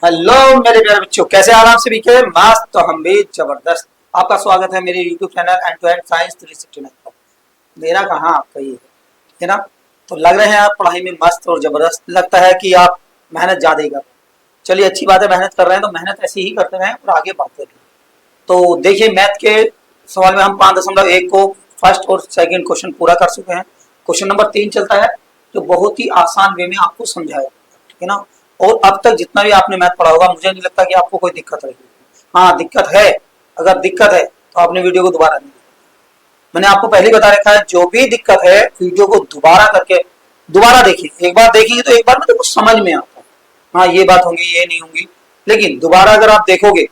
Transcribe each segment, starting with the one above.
Hello मेरे प्यारे बच्चों, कैसे हाल आप सभी के? मस्त तो हम भी जबरदस्त। आपका स्वागत है मेरे YouTube channel end to end science 369 पर। मेरा कहाँ आपका ही है ना? तो लग रहे हैं आप पढ़ाई में मस्त और जबरदस्त। लगता है कि आप मेहनत ज्यादा ही कर रहे हैं। चलिए, अच्छी बात है, मेहनत कर रहे हैं तो मेहनत ऐसी ही करते रहें और आगे बढ़ते रहें। तो देखिए, मैथ के सवाल में हम 5.1 को फर्स्ट और सेकंड क्वेश्चन पूरा कर चुके हैं। क्वेश्चन नंबर 3 चलता है, जो बहुत ही आसान वे में आपको समझाया, ठीक है ना? और अब तक जितना भी आपने मैथ पढ़ा होगा, मुझे नहीं लगता कि आपको कोई दिक्कत रहेगी। हाँ, दिक्कत है। अगर दिक्कत है तो आपने वीडियो को दोबारा नहीं देखा। मैंने आपको पहले ही बता रखा है, जो भी दिक्कत है वीडियो को दोबारा करके दोबारा देखिए। एक बार देखेंगे तो एक बार में तो कुछ समझ में आता है। हाँ, ये बात होंगी, ये नहीं होंगी, लेकिन दोबारा अगर आप देखोगे,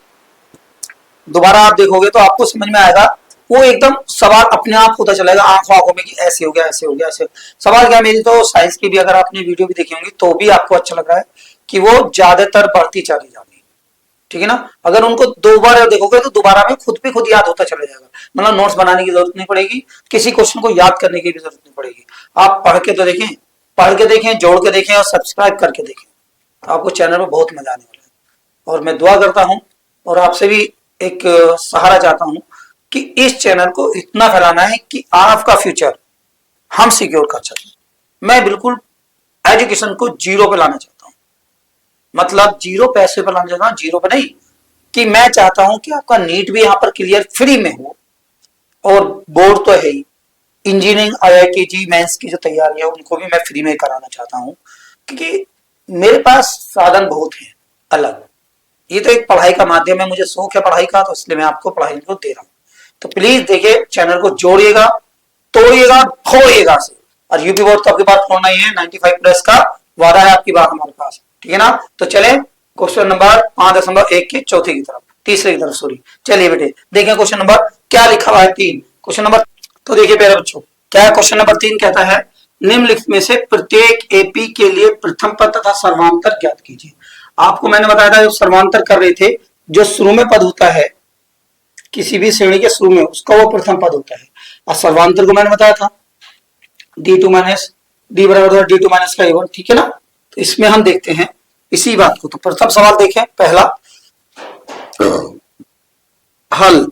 दोबारा आप देखोगे तो आपको समझ में आएगा। वो एकदम सवाल अपने आप होता चलेगा आंखों आंखों में कि ऐसे हो गया, ऐसे हो गया, ऐसे। सवाल क्या, मेरी तो साइंस की भी अगर आपने वीडियो भी देखी होंगी तो भी आपको अच्छा लग रहा है कि वो ज्यादातर बढ़ती चली जाती है, ठीक है ना? अगर उनको दो बार देखोगे तो दोबारा में खुद पे खुद याद होता चला जाएगा। मतलब नोट्स बनाने की जरूरत नहीं पड़ेगी, किसी क्वेश्चन को याद करने की भी जरूरत नहीं पड़ेगी। आप पढ़ के तो देखें, पढ़ के देखें, जोड़ के देखें और सब्सक्राइब करके देखें, तो आपको चैनल में बहुत मजा आने वाला है। और मैं दुआ करता हूं और आपसे भी एक सहारा चाहता हूं कि इस चैनल को इतना फैलाना है कि आपका फ्यूचर हम सिक्योर कर सकें। मैं बिल्कुल एजुकेशन को जीरो पे लाना चाहता हूं। मतलब जीरो पैसे पे लाना चाहता हूं, जीरो पे नहीं। कि मैं चाहता हूं कि आपका नीट भी यहां पर क्लियर फ्री में हो, और बोर्ड तो है ही, इंजीनियरिंग आईआईटी जी मेंस की जो तैयारी है उनको भी मैं फ्री में कराना चाहता हूं। क्योंकि मेरे पास साधन बहुत हैं अलग। ये तो एक पढ़ाई का माध्यम है, मुझे शौक है पढ़ाई का, तो इसलिए मैं आपको पढ़ाई को दे रहा हूँ। तो प्लीज देखिए, चैनल को जोड़िएगा, तोड़िएगा, फोड़िएगा से। और यूपी बोर्ड तो आपके पास फोड़ना ही है, 95 प्लस का वादा है आपकी बात हमारे पास, ठीक है ना? तो चले क्वेश्चन नंबर 5.1 के चौथे की तरफ, तीसरे की तरफ, सॉरी। चलिए बेटे, देखें क्वेश्चन नंबर क्या लिखा हुआ है, 3 क्वेश्चन नंबर। तो देखिए प्यारे बच्चों, क्या क्वेश्चन नंबर 3 कहता है, निम्नलिखित में से प्रत्येक एपी के लिए प्रथम पद तथा सर्वांतर ज्ञात कीजिए। आपको मैंने बताया था, जो सर्वांतर कर रहे थे, जो शुरू में पद होता है किसी भी श्रेणी के शुरू में, उसका वो प्रथम पद होता है। और सर्वांतर को मैंने बताया था D2 माइनस डी बराबर D2 माइनस का A1, ठीक है ना? तो इसमें हम देखते हैं इसी बात को। तो प्रथम सवाल देखें, पहला हल।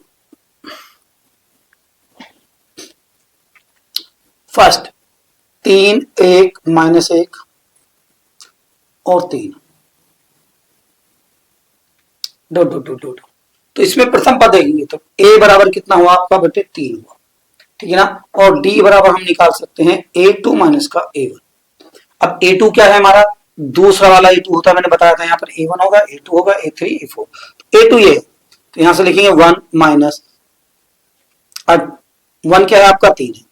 फर्स्ट 3 1 माइनस 1 और 3 डॉट डॉट डॉट डॉट। तो इसमें प्रथम पद देखेंगे तो a बराबर कितना हुआ आपका बेटे, 3 हुआ, ठीक है ना? और d बराबर हम निकाल सकते हैं A2 माइनस का A1। अब A2 क्या है हमारा, दूसरा वाला A2 होता है, मैंने बताया था। यहाँ पर A1 होगा, A2 होगा, A3 A4। तो A2 ये है, तो यहां से लिखेंगे 1 माइनस, अब 1 क्या है आपका, 3 है।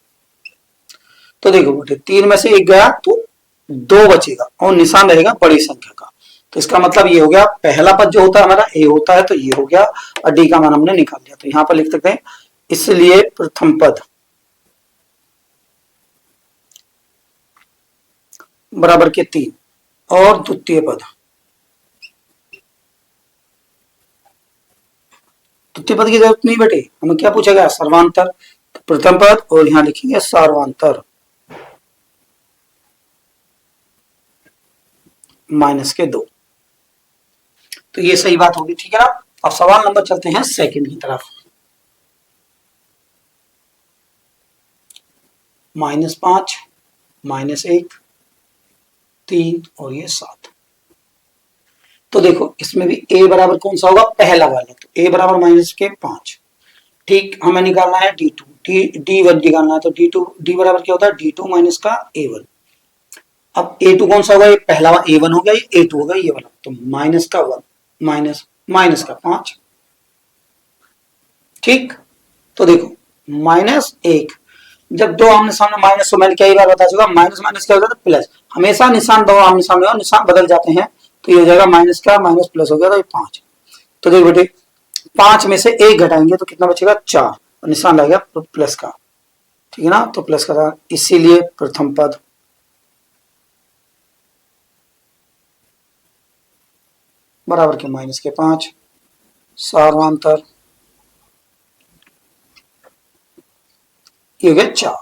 तो देखो बेटे, 3 में से 1 गया तो 2 बचेगा और निशान रहेगा बड़ी संख्या का। तो इसका मतलब ये हो गया, पहला पद जो होता है हमारा A होता है, तो ये हो गया, और D का मान हमने निकाल लिया। तो यहां पर लिख सकते हैं, इसलिए प्रथम पद बराबर के 3 और द्वितीय पद, द्वितीय पद की जरूरत नहीं बेटे, हमें क्या पूछा गया, सर्वांतर। तो प्रथम पद और यहां लिखेंगे सर्वांतर माइनस के 2। तो ये सही बात होगी, ठीक है ना? अब सवाल नंबर चलते हैं सेकंड की तरफ। -5 -1 3 और ये 7। तो देखो, इसमें भी a बराबर कौन सा होगा, पहला वाला। तो a बराबर माइनस के 5, ठीक। हमें निकालना है D2, D1 निकालना है। तो D बराबर क्या होता है, D2 माइनस का A1। अब A2 कौन सा होगा, ये पहला A1 हो गया, ये A2 होगा, ये वाला। तो माइनस का 1 माइनस माइनस का 5, ठीक। तो देखो, -1, जब दो आमने सामने माइनस, तो मैंने कई बार बता चुका, माइनस माइनस क्या होता है, प्लस। हमेशा निशान दो आमने सामने हो, निशान बदल जाते हैं। तो ये हो जाएगा माइनस का माइनस प्लस हो गया, तो ये 5। तो देखो बेटे, 5 में से 1 घटाएंगे तो कितना बचेगा, 4, और निशान लगेगा प्लस का, ठीक है ना? तो प्लस का था, इसीलिए प्रथम पद बराबर के -5, सर्वांतर ये हो गया 4।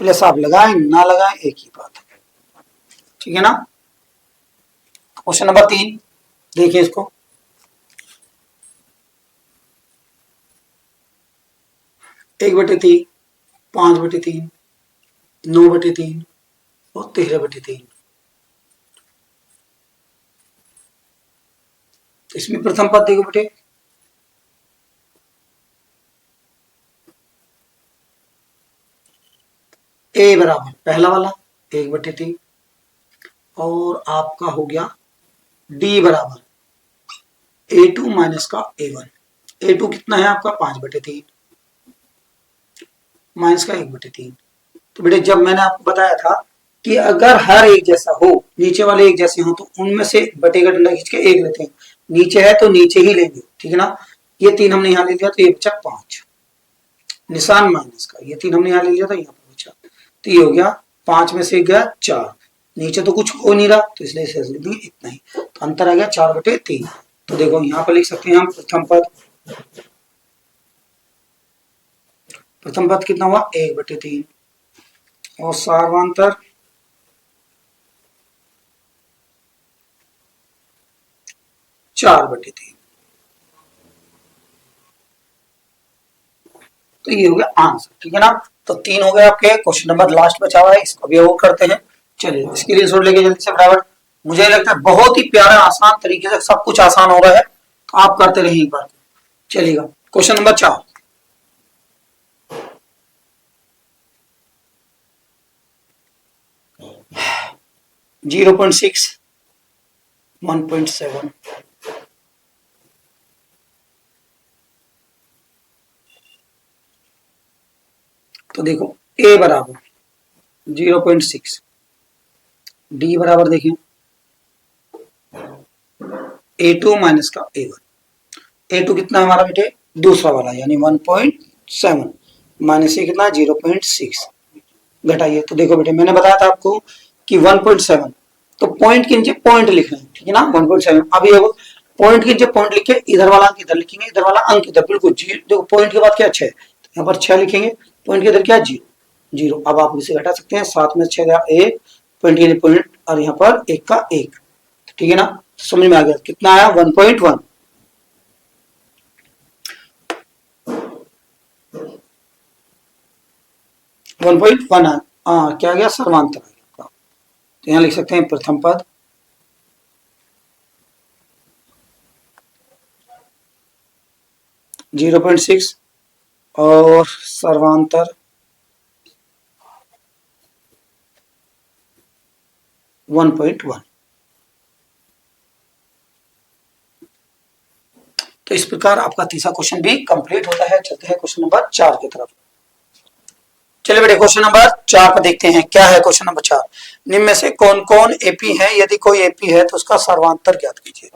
प्लस आप लगाएं ना लगाएं एक ही बात है, ठीक है ना? क्वेश्चन नंबर 3, देखिए इसको, एक बटे तीन, 5/3, 9/3 और 13/3। इसमें प्रथम पद देखो बेटे, ए बराबर पहला वाला 1/3 और आपका हो गया डी बराबर A2 माइनस का A1। A2 कितना है आपका 5/3 माइनस का 1/3। तो बेटे जब मैंने आपको बताया था कि अगर हर एक जैसा हो, नीचे वाले एक जैसे हो, तो उनमें से बटे का डंडा खींच के एक लेते हैं, नीचे है तो नीचे ही लेंगे, ठीक है ना। ये 3 हमने यहाँ ले लिया तो ये बचा 5, निशान माइनस का, ये 3 हमने यहाँ ले लिया तो यहाँ पर बचा, तो ये हो गया 5 में से गया 4, नीचे तो कुछ हो नहीं रहा तो इसलिए इसे लिख देंगे इतना ही, तो अंतर आ गया 4/3। तो देखो यहाँ पर लिख सकते हैं हम प्रथम पद कितना हुआ 1/3 और सार्वांतर 4/3। तो ये हो गया आंसर, ठीक है ना। तो 3 हो गए आपके, क्वेश्चन नंबर लास्ट बचा हुआ है, इसको भी और करते हैं। चलिए स्क्रीनशॉट लेके जल्दी से फटाफट। मुझे लगता है बहुत ही प्यारा आसान तरीके से सब कुछ आसान हो रहा है, तो आप करते रहिए एक बार। चलिएगा क्वेश्चन नंबर 4, जीरो 0.6, 1.7, तो देखो a बराबर 0.6, d बराबर देखिए A2 माइनस का A1। A2 कितना है हमारा बेटे, दूसरा वाला यानी 1.7 माइनस ये कितना 0.6, घटाइए। तो देखो बेटे मैंने बताया था आपको कि 1.7, तो पॉइंट के नीचे पॉइंट लिख रहे हैं, ठीक है ना। 1.7, अभी देखो पॉइंट के नीचे पॉइंट लिख के इधर वाला अंक इधर लिखेंगे, इधर वाला अंक इधर, बिल्कुल देखो पॉइंट के बाद क्या 6, यहाँ पर 6 लिखेंगे, पॉइंट के इधर क्या 0। अब आप इसे घटा सकते हैं, 7 में 6 गया 1, पॉइंट के पॉइंट और यहाँ पर 1 का 1, ठीक है ना। समझ में आ गया कितना आया 1.1। क्या गया सर्वांतर आ गया। तो यहाँ लिख सकते हैं प्रथम पद जीरो 0.6 और सर्वांतर 1.1। तो इस प्रकार आपका तीसरा क्वेश्चन भी कंप्लीट होता है। चलते हैं क्वेश्चन नंबर 4 की तरफ। चलिए बेटे क्वेश्चन नंबर 4 पर देखते हैं क्या है। क्वेश्चन नंबर 4, निम्न में से कौन कौन एपी है, यदि कोई एपी है तो उसका सर्वांतर ज्ञात कीजिए,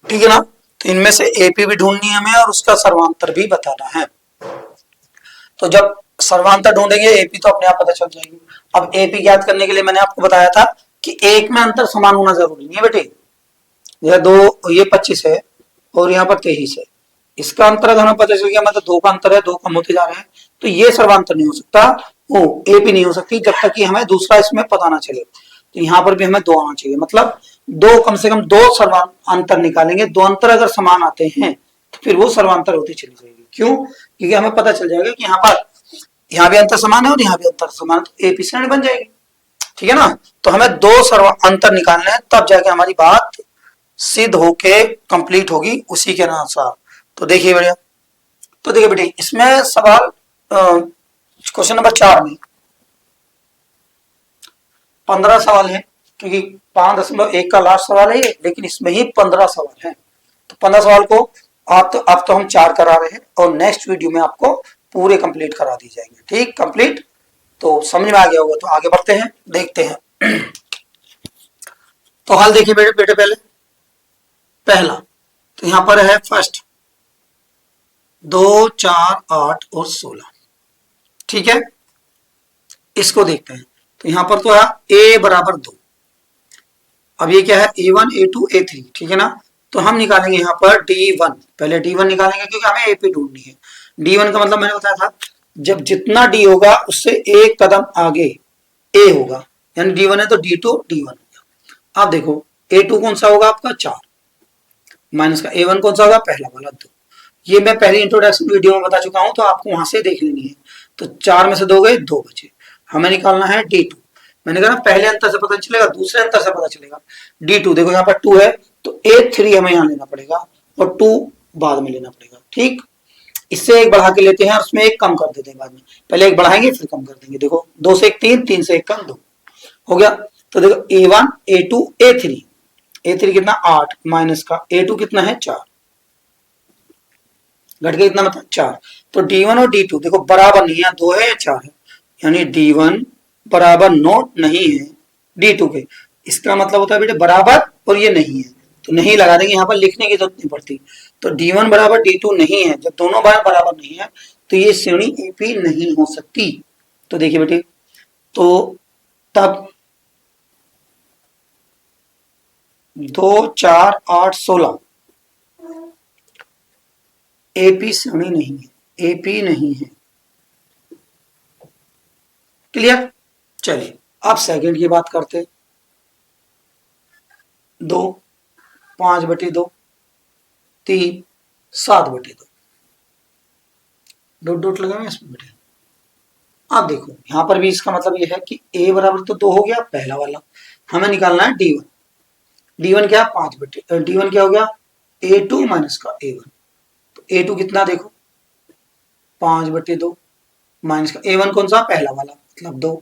ठीक है ना। तो इनमें से एपी भी ढूंढनी है हमें और उसका सर्वांतर भी बताना है। तो जब सर्वांतर ढूंढेंगे एपी तो अपने आप पता चल जाएगी। अब एपी ज्ञात करने के लिए मैंने आपको बताया था कि एक में अंतर समान होना जरूरी नहीं है बेटे। यह 2, ये 25 है और यहाँ पर 23 है, इसका अंतर अगर हमें पता चल गया मतलब 2 का अंतर है, 2 कम होते जा रहे हैं, तो ये सर्वांतर नहीं हो सकता, वो एपी नहीं हो सकती जब तक कि हमें दूसरा इसमें पता ना चले। तो यहाँ पर भी हमें 2 आना चाहिए, मतलब 2 कम से कम 2 सर्वांतर निकालेंगे, 2 अंतर अगर समान आते हैं तो फिर वो सर्वांतर होती चली जाएगी। क्यों? क्योंकि हमें पता चल जाएगा कि यहाँ भी अंतर समान है और यहाँ भी अंतर समान है, तो एपी श्रेणी बन जाएगी, ठीक है ना। तो हमें 2 अंतर निकालने हैं, तब जाके हमारी बात सिद्ध होके कंप्लीट होगी उसी के अनुसार। तो देखिए बढ़िया, तो देखिए बेटे इसमें सवाल क्वेश्चन नंबर 4 में 15 सवाल है, क्योंकि 5.1 का लास्ट सवाल है, लेकिन इसमें ही 15 सवाल है। तो 15 सवाल को अब तो हम 4 करा रहे हैं और नेक्स्ट वीडियो में आपको पूरे कंप्लीट करा दी जाएंगे, ठीक कंप्लीट। तो समझ में आ गया होगा, तो आगे बढ़ते हैं, देखते हैं। तो हल देखिए बेटे पहले पहला, तो यहां पर है फर्स्ट 2, 4, 8 और 16, ठीक है। इसको देखते हैं, तो यहां पर तो है a बराबर 2। अब ये क्या है A1, A2, A3, ठीक है ना। तो हम निकालेंगे यहाँ पर D1, पहले D1 निकालेंगे क्योंकि हमें AP ढूंढनी है। D1 का मतलब मैंने बताया था जब जितना D होगा उससे एक कदम आगे A होगा, यानी D1 है तो D2 D1 होगा। अब देखो A2 कौन सा होगा आपका 4, माइनस का A1 कौन सा होगा पहला वाला 2। ये मैं पहले इंट्रोडक्शन वीडियो में बता चुका हूं, तो आपको वहां से देख लेनी है। तो 4 में से 2 गए, 2 बचे, हमें निकालना है D2। मैंने कहा ना पहले अंतर से पता चलेगा, दूसरे अंतर से पता चलेगा। D2 देखो यहाँ पर 2 है, तो A3 हमें यहाँ लेना पड़ेगा और 2 बाद में लेना पड़ेगा। ठीक, इससे एक बढ़ा के लेते हैं और उसमें एक कम कर देते हैं बाद में। पहले एक बढ़ाएंगे फिर कम कर देंगे। देखो 2 से 1 3, 3 से 1 कम 2 हो गया। तो देखो A1 A2 A3, A3 कितना 8 माइनस का A2 कितना है 4, घट के कितना मतलब 4। तो D1 और D2 देखो बराबर नहीं है, 2 है या 4 है, यानी D1 बराबर नोट नहीं है D2 के। इसका मतलब होता है बेटे बराबर और ये नहीं है, तो नहीं लगा देंगे, यहाँ पर लिखने की जरूरत नहीं पड़ती। तो D1 बराबर D2 नहीं है, जब दोनों बार बराबर नहीं है तो ये श्रेणी AP नहीं हो सकती। तो देखिए बेटे, तो तब 2 4 8 16 AP श्रेणी नहीं है, AP नहीं है। क्लियर? चलिए अब सेकंड की बात करते। 2 5/2, 3 7/2, डॉट डॉट लगे हुए इसमें बेटे। अब देखो यहां पर भी इसका मतलब यह है कि A बराबर तो 2 हो गया पहला वाला, हमें निकालना है D1। D1 क्या 5/, D1 क्या हो गया A2 माइनस का A1। तो A2 कितना देखो 5/2 माइनस का A1 कौन सा पहला वाला मतलब 2।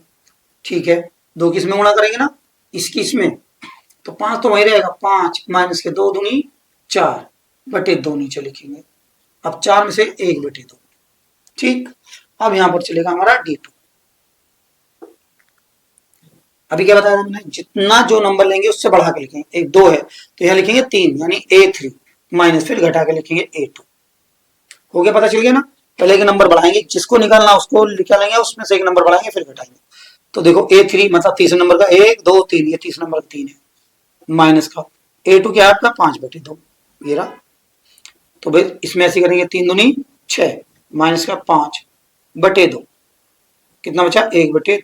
ठीक है, 2 किस में गुणा करेंगे ना, इसकी इसमें, तो 5 तो वही रहेगा, 5 माइनस के 2 दूनी 4/2 नीचे लिखेंगे। अब 4 में से 1/2। ठीक, अब यहां पर चलेगा हमारा D2। अभी क्या बताया हमने, जितना जो नंबर लेंगे उससे बढ़ा के लिखेंगे। एक 2 है तो यहाँ लिखेंगे 3 यानी A3 माइनस फिर घटा के लिखेंगे A2। हो गया, पता चल गया ना। पहले एक नंबर बढ़ाएंगे, जिसको निकालना उसको निकालेंगे, उसमें से एक नंबर बढ़ाएंगे फिर घटाएंगे। तो देखो A3 मतलब तीसरे नंबर का 1 2 3, ये तीसरे नंबर का 3 है, माइनस का A2 क्या है आपका 5/2 ये रहा। तो भाई इसमें ऐसे करेंगे 3 दूनी 6 माइनस का 5/2, कितना बचा 1/2।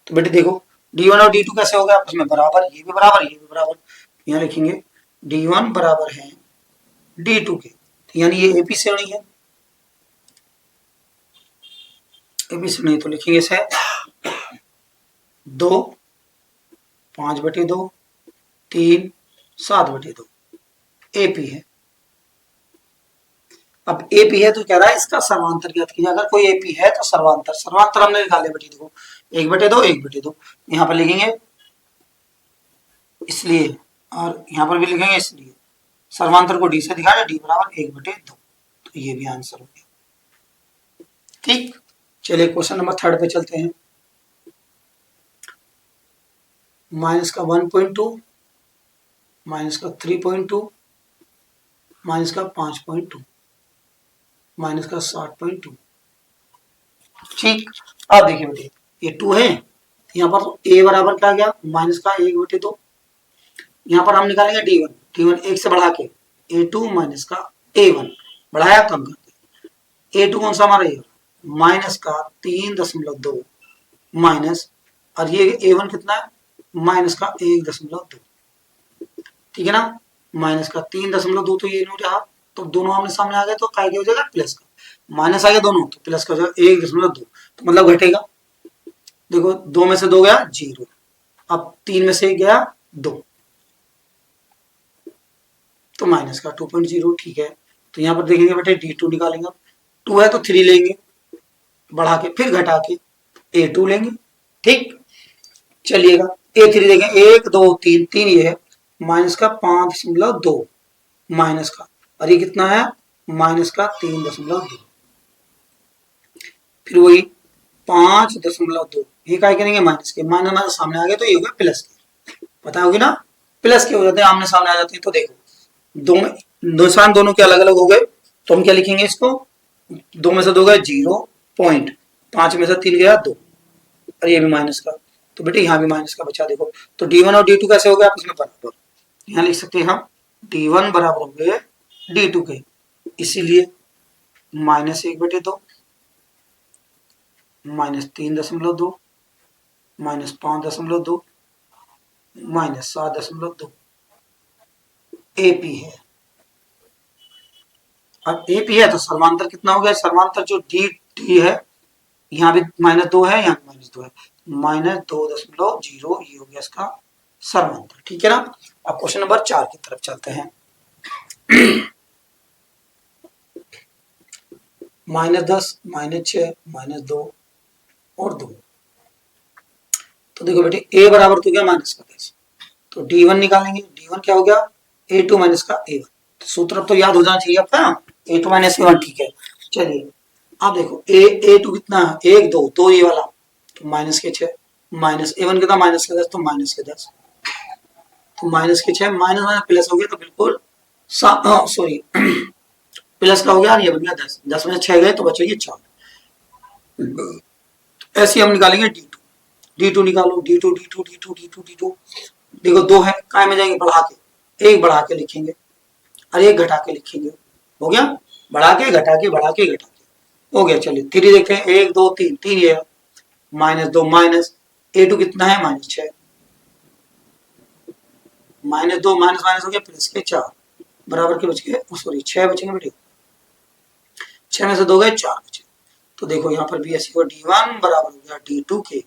तो बेटे देखो D1 और D2 कैसे हो गया आपस में बराबर, ये भी बराबर ये भी बराबर। यहाँ लिखेंगे D1 बराबर है D2 के, तो यानी ये AP श्रेणी है। AP श्रेणी तो लिखेंगे इसे 2 5/2 3 7/2 AP है। अब AP है तो कह रहा है इसका सर्वांतर ज्ञात कीजिए। अगर कोई AP है तो सर्वांतर, सर्वांतर हमने निकाले बेटी देखो 1/2 1/2, यहाँ पर लिखेंगे इसलिए, और यहाँ पर भी लिखेंगे इसलिए। सर्वांतर को D से दिखाया, D बराबर 1/2, तो ये भी आंसर हो गया। ठीक, चलिए क्वेश्चन नंबर 3 पे चलते हैं। माइनस का 1.2 माइनस का 3.2 माइनस का 5.2 माइनस का 60.2। ठीक, अब देखिए बेटे ये 2 है, यहाँ पर तो A बराबर क्या गया माइनस का 1/2। यहाँ पर हम निकालेंगे D1 1 से बढ़ा के A2 माइनस का A1, बढ़ाया कम करके A2 कौन सा हमारा ये माइनस का 3.2 माइनस, और ये A1 कितना है माइनस का 1.2। ठीक है ना, माइनस का 3.2 तो ये रहा, तो दोनों आमने सामने आ गए तो काय हो जाएगा प्लस का, माइनस आ गया दोनों तो प्लस का हो जाएगा 1.2, तो मतलब घटेगा। देखो 2 में से 2 गया 0, अब 3 में से गया 2, तो माइनस का 2.0। ठीक है, तो यहाँ पर देखेंगे बेटे D2 निकालेंगे, 2 है तो 3 लेंगे बढ़ा के, फिर घटा के A2 लेंगे। ठीक, चलिएगा A3 देखें 1 2 3, 3 ये है माइनस का 5.2 माइनस का, और ये कितना है माइनस का 3.2, फिर वही 5.2, ये क्या करेंगे माइनस के, माइनस माइनस सामने आ गए तो ये हो गया प्लस के, पता होगी ना प्लस के हो जाते हैं आमने सामने आ जाते हैं। तो देखो दो निशान दोनों के अलग अलग हो गए, तो हम क्या लिखेंगे इसको, 2 में से 2 गया 0 पॉइंट, 5 में से 3 गया 2, और ये भी माइनस का, तो बेटे यहाँ भी माइनस का बचा। देखो तो D1 और D2 कैसे हो गए आपस में बराबर, यहाँ लिख सकते हैं हम D1 बराबर हो गए D2 के, इसीलिए minus 1/2 minus 3.2 minus 5.2 minus 7.2, AP है। अब AP है तो सर्वांतर कितना हो गया, सर्वांतर जो DT है, यहाँ भी -2 है, यहाँ भी -2 है, -2.0, ये हो गया इसका सर्वांतर। ठीक है ना। अब क्वेश्चन नंबर 4 की तरफ चलते हैं। -10, -6, -2 और 2। तो देखो बेटे A बराबर तो क्या -10, तो D1 निकालेंगे। D1 क्या हो गया, A2 माइनस का A1। तो सूत्र तो याद हो जाना चाहिए आपका, A2 माइनस A1। ठीक है, चलिए आप देखो A2 कितना है, 1 2 2 ये वाला, तो -6, माइनस A1 कितना, -10, तो -10, तो -6 माइनस माइनस प्लस हो गया, तो बिल्कुल सॉरी प्लस का हो गया, ये बन गया 10, 10 में 6 गए तो बचेगी 4। ऐसे हम निकालेंगे D2 निकालो, D2 देखो 2 है, काय में जाएंगे, बढ़ा के, एक बढ़ा के लिखेंगे और एक घटा के लिखेंगे। हो गया, बढ़ा के घटा के बढ़ा के घटा के हो गया। चलिए 3 देखते हैं, 1 2 3, 3 ये -2 माइनस A2 कितना है, -6, -2 माइनस माइनस हो गया प्लस के 4, बराबर के बच गए, सॉरी 6 बचेंगे बेटे, 6 में से 2 गए 4 बचे। तो देखो यहाँ पर भी ऐसी को D1 बराबर हो गया D2 के,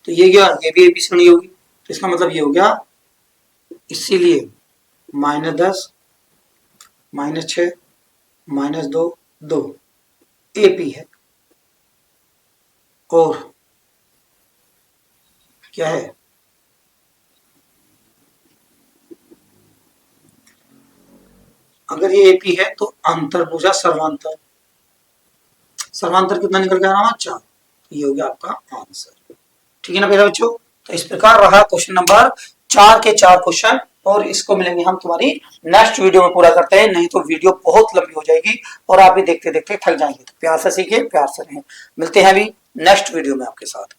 तो ये क्या, ये भी AP श्रेणी होगी, तो इसका मतलब ये हो गया, इसीलिए -10 -6 -2 2 AP है। और क्या है, अगर ये AP है तो अंतर पूछा सर्वांतर, सर्वांतर कितना निकल के आ रहा है, 4। ये हो गया आपका आंसर। ठीक है ना मेरे बच्चों। तो इस प्रकार रहा क्वेश्चन नंबर 4 के 4 क्वेश्चन, और इसको मिलेंगे हम तुम्हारी नेक्स्ट वीडियो में पूरा करते हैं, नहीं तो वीडियो बहुत लंबी हो जाएगी और आप भी देखते देखते थक जाएंगे। तो प्यार से सीखिए, प्यार से रहें, मिलते हैं अभी नेक्स्ट वीडियो में आपके साथ।